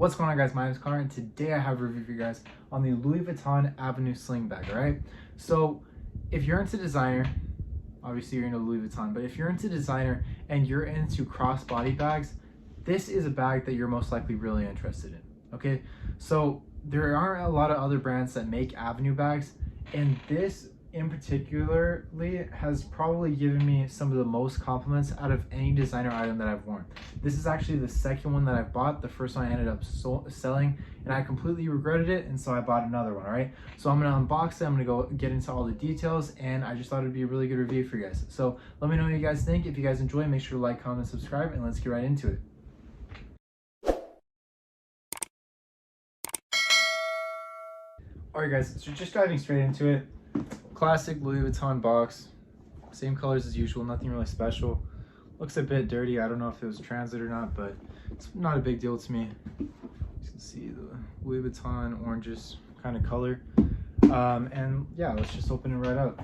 What's going on, guys? My name is Connor, and today I have a review for you guys on the Louis Vuitton Avenue Sling Bag. Alright, so if you're into designer, obviously you're into Louis Vuitton, but if you're into designer and you're into crossbody bags, this is a bag that you're most likely really interested in. Okay, so there aren't a lot of other brands that make Avenue bags, and this in particularly has probably given me some of the most compliments out of any designer item that I've worn. This is actually the second one that I've bought. The first one I ended up selling and I completely regretted it, and so I bought another one. All right, so I'm gonna unbox it, I'm gonna go get into all the details, and I just thought it'd be a really good review for you guys. So let me know what you guys think. If you guys enjoy, make sure to like, comment, subscribe, and let's get right into it. Alright guys, so just diving straight into it. Classic Louis Vuitton box, same colors as usual, nothing really special. Looks a bit dirty, I don't know if it was transit or not, but it's not a big deal to me. You can see the Louis Vuitton oranges kind of color. And yeah, let's just open it right up.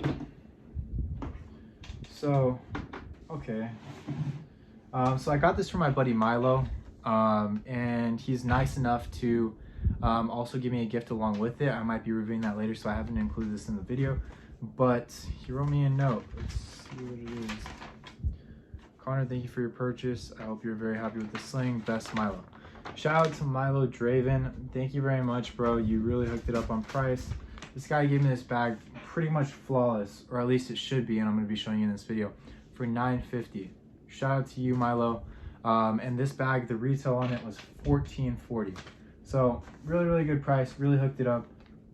So, okay. So I got this from my buddy Milo, and he's nice enough to also give me a gift along with it. I might be reviewing that later, so I haven't included this in the video, but he wrote me a note. Let's see what it is. Connor, thank you for your purchase. I hope you're very happy with the sling. Best, Milo. Shout out to Milo Draven. Thank you very much, bro. You really hooked it up on price. This guy gave me this bag pretty much flawless, or at least it should be, and I'm going to be showing you in this video, for $9.50. Shout out to you, Milo. And this bag, the retail on it was $14.40. So really good price, really hooked it up.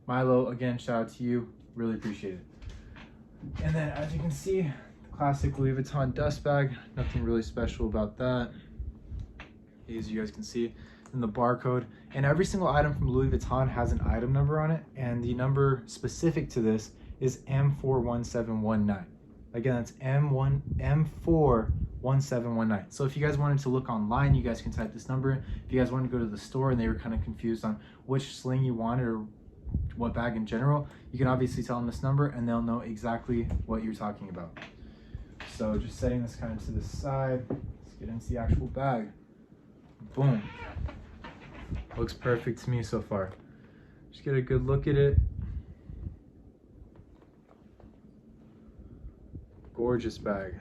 Milo, again, shout out to you, really appreciate it. And then as you can see, the classic Louis Vuitton dust bag, nothing really special about that. As you guys can see, and the barcode. And every single item from Louis Vuitton has an item number on it, and the number specific to this is M41719. Again, that's M41719. So if you guys wanted to look online, you guys can type this number in. If you guys wanted to go to the store and they were kind of confused on which sling you wanted or what bag in general, you can obviously tell them this number and they'll know exactly what you're talking about. So just setting this kind of to the side, let's get into the actual bag. Boom. Looks perfect to me so far. Just get a good look at it. Gorgeous bag.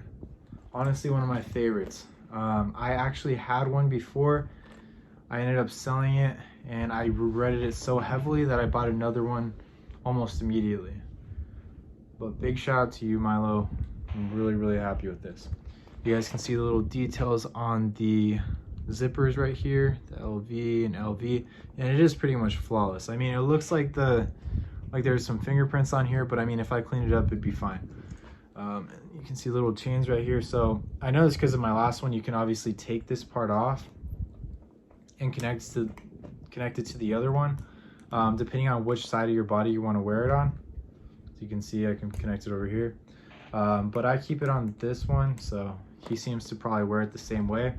Honestly, one of my favorites. I actually had one before. I ended up selling it and I regretted it so heavily that I bought another one almost immediately. But big shout out to you, Milo. I'm really happy with this. You guys can see the little details on the zippers right here, the LV and LV, and it is pretty much flawless. I mean, it looks like there's some fingerprints on here, but I mean, if I cleaned it up, it'd be fine. You can see little chains right here. So I know this because of my last one. You can obviously take this part off and connect it to the other one, depending on which side of your body you want to wear it on. So you can see I can connect it over here, but I keep it on this one, so he seems to probably wear it the same way.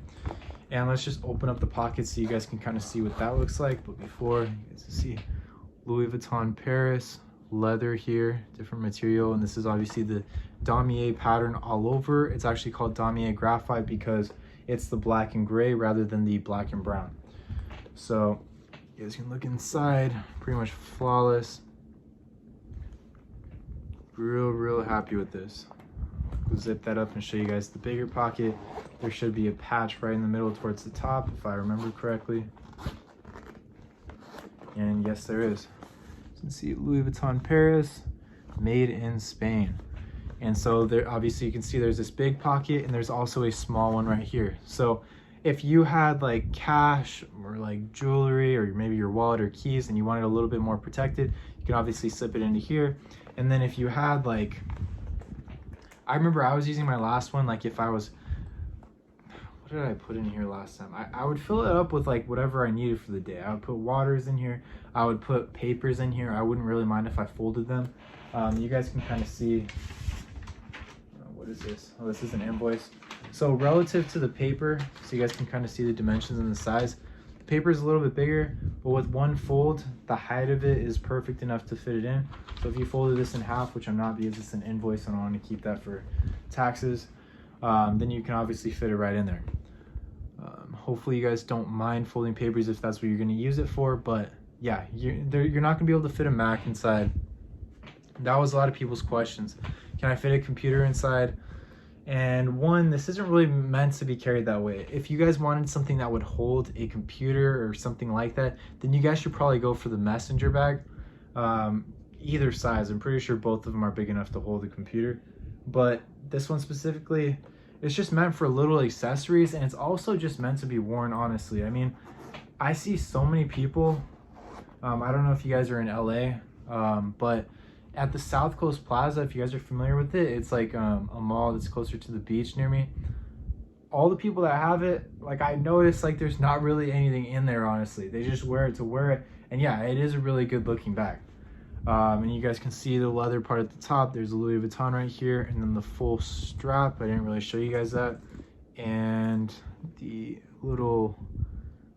And let's just open up the pockets so you guys can kind of see what that looks like. But before, you guys can see Louis Vuitton Paris, leather here, different material, and this is obviously the Damier pattern all over. It's actually called Damier Graphite because it's the black and gray rather than the black and brown. So you guys can look inside, pretty much flawless. Real happy with this. We'll zip that up and show you guys the bigger pocket. There should be a patch right in the middle towards the top, if I remember correctly. And yes, there is. You can see Louis Vuitton Paris, made in Spain. And so there, obviously you can see there's this big pocket and there's also a small one right here. So if you had like cash or like jewelry or maybe your wallet or keys and you wanted a little bit more protected, you can obviously slip it into here. And then if you had like, I remember I was using my last one, like if I was, what did I put in here last time? I would fill it up with like whatever I needed for the day. I would put waters in here. I would put papers in here. I wouldn't really mind if I folded them. You guys can kind of see, what is this? Oh, this is an invoice. So relative to the paper, so you guys can kind of see the dimensions and the size. The paper is a little bit bigger, but with one fold, the height of it is perfect enough to fit it in. So if you folded this in half, which I'm not because it's an invoice and I want to keep that for taxes, then you can obviously fit it right in there. Hopefully you guys don't mind folding papers if that's what you're going to use it for, but yeah, you're not going to be able to fit a Mac inside. That was a lot of people's questions. Can I fit a computer inside? And one, this isn't really meant to be carried that way. If you guys wanted something that would hold a computer or something like that, then you guys should probably go for the messenger bag. Either size, I'm pretty sure both of them are big enough to hold a computer. But this one specifically, it's just meant for little accessories, and it's also just meant to be worn, honestly. I mean, I see so many people, I don't know if you guys are in LA, but at the South Coast Plaza, if you guys are familiar with it, it's like a mall that's closer to the beach near me. All the people that have it, like, I noticed like there's not really anything in there, honestly. They just wear it to wear it, and yeah, it is a really good looking bag. And you guys can see the leather part at the top. There's a Louis Vuitton right here, and then the full strap. I didn't really show you guys that. And the little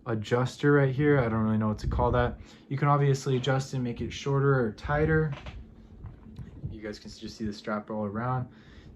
adjuster right here, I don't really know what to call that. You can obviously adjust and make it shorter or tighter. You guys can just see the strap all around.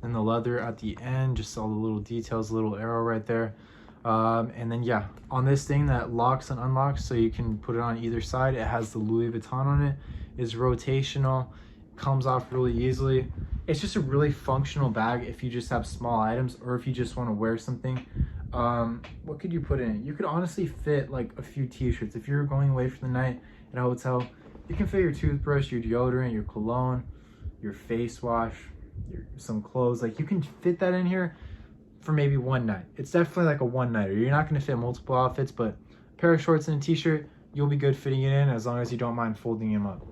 Then the leather at the end, just all the little details, little arrow right there. And then yeah, on this thing that locks and unlocks, so you can put it on either side, it has the Louis Vuitton on it. Is rotational, comes off really easily. It's just a really functional bag if you just have small items, or if you just want to wear something. What could you put in it? You could honestly fit like a few t-shirts. If you're going away for the night at a hotel, you can fit your toothbrush, your deodorant, your cologne, your face wash, some clothes. Like, you can fit that in here for maybe one night. It's definitely like a one nighter. You're not going to fit multiple outfits, but a pair of shorts and a t-shirt, you'll be good fitting it in, as long as you don't mind folding them up.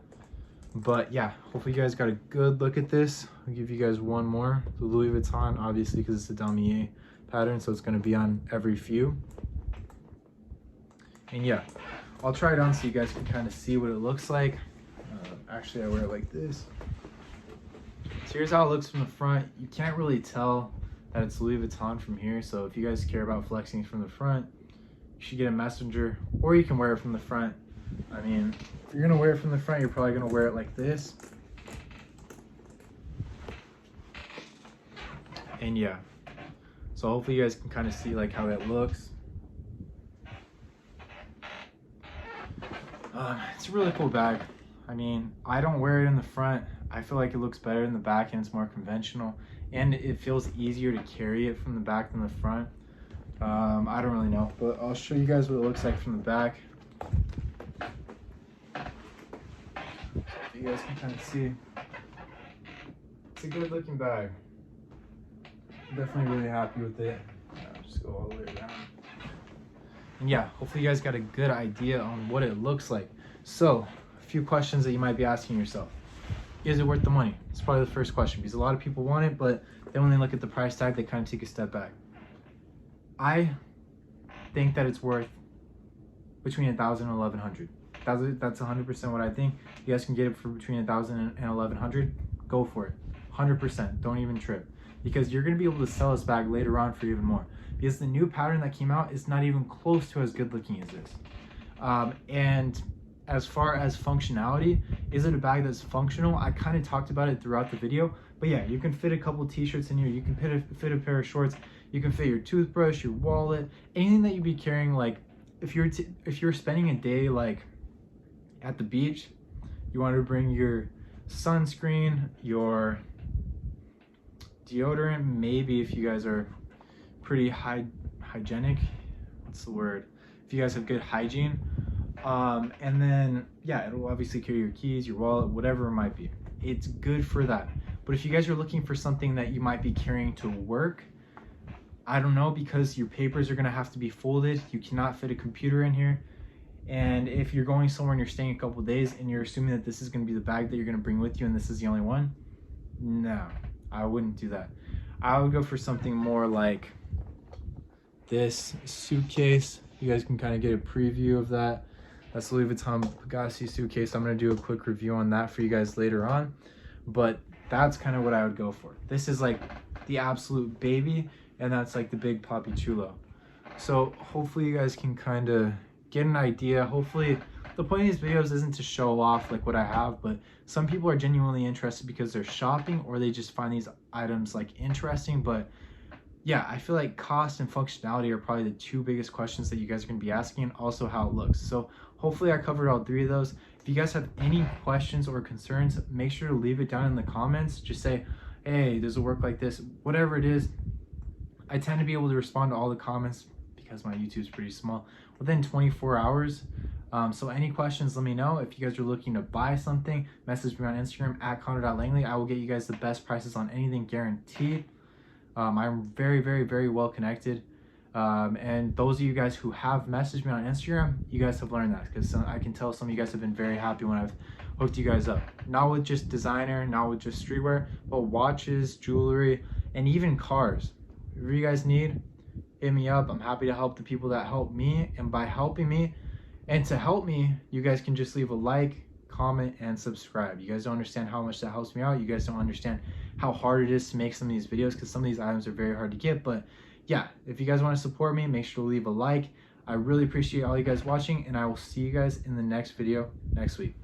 But yeah, hopefully you guys got a good look at this. I'll give you guys one more. The Louis Vuitton, obviously, because it's a Damier pattern, so it's going to be on every few. And yeah, I'll try it on so you guys can kind of see what it looks like. Actually, I wear it like this. So here's how it looks from the front. You can't really tell that it's Louis Vuitton from here, so if you guys care about flexing from the front, you should get a messenger, or you can wear it from the front. I mean, if you're gonna wear it from the front, you're probably gonna wear it like this. And yeah, so hopefully you guys can kind of see like how that looks. It's a really cool bag. I mean, I don't wear it in the front. I feel like it looks better in the back, and it's more conventional, and it feels easier to carry it from the back than the front. I don't really know, but I'll show you guys what it looks like from the back. So you guys can kind of see. It's a good looking bag. I'm definitely really happy with it. Just go all the way around. And yeah, hopefully you guys got a good idea on what it looks like. So, a few questions that you might be asking yourself. Is it worth the money? It's probably the first question, because a lot of people want it, but then when they look at the price tag, they kind of take a step back. I think that it's worth between $1,000 and $1,100. That's 100% what I think. You guys can get it for between $1,000 and $1,100. Go for it. 100%. Don't even trip, because you're going to be able to sell this bag later on for even more, because the new pattern that came out is not even close to as good looking as this. And as far as functionality, is it a bag that's functional? I kind of talked about it throughout the video, but yeah, you can fit a couple t-shirts in here, you can fit a pair of shorts, you can fit your toothbrush, your wallet, anything that you'd be carrying. Like, if you're spending a day like at the beach, you want to bring your sunscreen, your deodorant, maybe if you guys are pretty hygienic, what's the word, if you guys have good hygiene, and then yeah, it'll obviously carry your keys, your wallet, whatever it might be. It's good for that. But if you guys are looking for something that you might be carrying to work, I don't know, because your papers are going to have to be folded. You cannot fit a computer in here. And if you're going somewhere and you're staying a couple days and you're assuming that this is going to be the bag that you're going to bring with you and this is the only one, no, I wouldn't do that. I would go for something more like this suitcase. You guys can kind of get a preview of that. That's Louis Vuitton Pagasi suitcase. I'm going to do a quick review on that for you guys later on. But that's kind of what I would go for. This is like the absolute baby, and that's like the big Papi Chulo. So hopefully you guys can kind of get an idea. Hopefully the point of these videos isn't to show off like what I have, but some people are genuinely interested because they're shopping or they just find these items like interesting. But yeah, I feel like cost and functionality are probably the two biggest questions that you guys are going to be asking, and also how it looks. So hopefully I covered all three of those. If you guys have any questions or concerns, make sure to leave it down in the comments. Just say, hey, does it work like this? Whatever it is, I tend to be able to respond to all the comments because my YouTube is pretty small within 24 hours. So any questions, let me know. If you guys are looking to buy something, message me on Instagram at Connor.Langley. I will get you guys the best prices on anything, guaranteed. I'm very, very, very well connected. And those of you guys who have messaged me on Instagram, you guys have learned that, because I can tell some of you guys have been very happy when I've hooked you guys up. Not with just designer, not with just streetwear, but watches, jewelry, and even cars. If you guys need, hit me up. I'm happy to help the people that help me. And by helping me, and to help me, you guys can just leave a like, comment, and subscribe. You guys don't understand how much that helps me out. You guys don't understand how hard it is to make some of these videos, because some of these items are very hard to get. But yeah, if you guys want to support me, make sure to leave a like. I really appreciate all you guys watching, and I will see you guys in the next video next week.